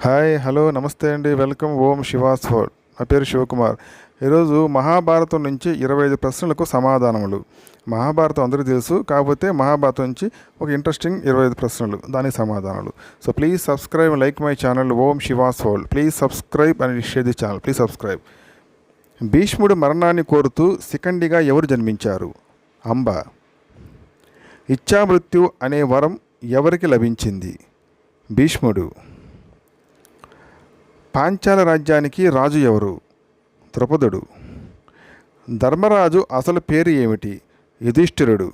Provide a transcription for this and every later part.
Hi hello నమస్తే అండి, welcome. ఓం Shivas Ford. నా పేరు శివకుమార్. ఈరోజు మహాభారతం నుంచి 25 ప్రశ్నలకు సమాధానములు. మహాభారతం అందరికీ తెలుసు, కాకపోతే మహాభారతం నుంచి ఒక ఇంట్రెస్టింగ్ 25 ప్రశ్నలు, దానికి సమాధానాలు. So please subscribe, like my channel Om Shivas ఫోర్డ్. Please subscribe and share the channel. Please subscribe. భీష్ముడు మరణాన్ని కోరుతూ శిఖండిగా ఎవరు జన్మించారు? అంబ. ఇచ్ఛామృత్యు అనే వరం ఎవరికి లభించింది? భీష్ముడు. పాంచాల రాజ్యానికి రాజు ఎవరు? ద్రౌపదుడు. ధర్మరాజు అసలు పేరు ఏమిటి? యుధిష్ఠిరుడు.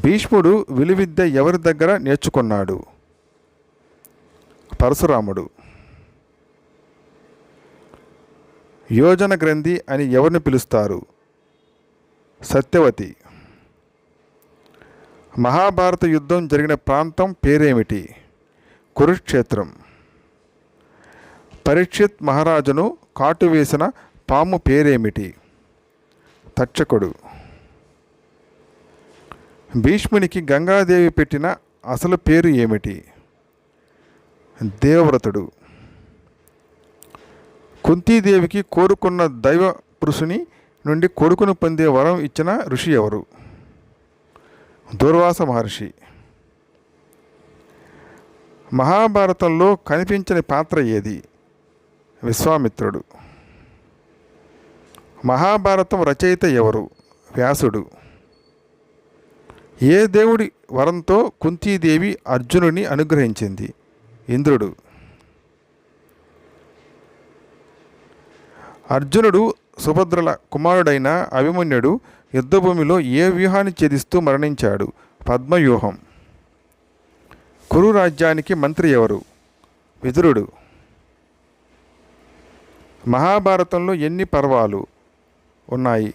భీష్ముడు విలువిద్య ఎవరి దగ్గర నేర్చుకున్నాడు? పరశురాముడు. యోజన గ్రంథి అని ఎవరిని పిలుస్తారు? సత్యవతి. మహాభారత యుద్ధం జరిగిన ప్రాంతం పేరేమిటి? కురుక్షేత్రం. పరీక్షిత్ మహారాజును కాటు వేసిన పాము పేరేమిటి? తక్షకుడు. భీష్మునికి గంగాదేవి పెట్టిన అసలు పేరు ఏమిటి? దేవవ్రతుడు. కుంతీదేవికి కోరుకున్న దైవ పురుషుని నుండి కొడుకును పొందే వరం ఇచ్చిన ఋషి ఎవరు? దూర్వాస మహర్షి. మహాభారతంలో కనిపించని పాత్ర ఏది? విశ్వామిత్రుడు. మహాభారతం రచయిత ఎవరు? వ్యాసుడు. ఏ దేవుడి వరంతో కుంతీదేవి అర్జునుని అనుగ్రహించింది? ఇంద్రుడు. అర్జునుడు సుభద్రల కుమారుడైన అభిమన్యుడు యుద్ధభూమిలో ఏ వ్యూహాన్ని ఛేదిస్తూ మరణించాడు? పద్మవ్యూహం. కురు రాజ్యానికి మంత్రి ఎవరు? విదురుడు. మహాభారతంలో ఎన్ని పర్వాలు ఉన్నాయి?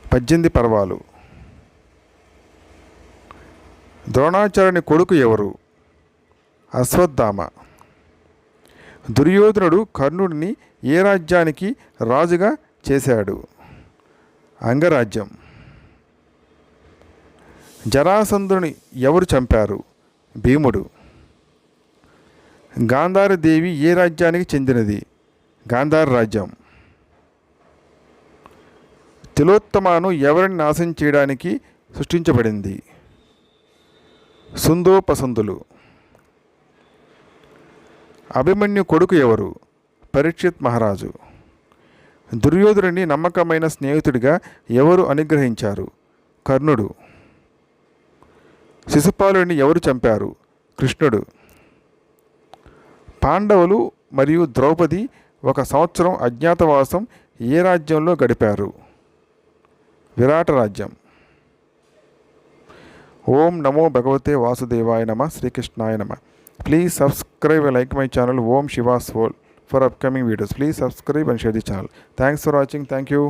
18 పర్వాలు. ద్రోణాచార్యుని కొడుకు ఎవరు? అశ్వత్థామ. దుర్యోధనుడు కర్ణుడిని ఏ రాజ్యానికి రాజుగా చేశాడు? అంగరాజ్యం. జరాసంధుని ఎవరు చంపారు? భీముడు. గాంధారదేవి ఏ రాజ్యానికి చెందినది? గాంధార రాజ్యం. తిలోత్తమను ఎవరిని నాశనం చేయడానికి సృష్టించబడింది? సుందోపసందులు. అభిమన్యు కొడుకు ఎవరు? పరీక్షిత్ మహారాజు. దుర్యోధనుని నమ్మకమైన స్నేహితుడిగా ఎవరు అనుగ్రహించారు? కర్ణుడు. శిశుపాలుని ఎవరు చంపారు? కృష్ణుడు. పాండవులు మరియు ద్రౌపది 1 సంవత్సరం అజ్ఞాతవాసం ఏ రాజ్యంలో గడిపారు? విరాట రాజ్యం. ఓం నమో భగవతే వాసుదేవాయ నమ. శ్రీకృష్ణాయ నమ. Please subscribe and like my channel Om Shiva's World for upcoming videos. Please subscribe and share the channel. Thanks for watching. Thank you.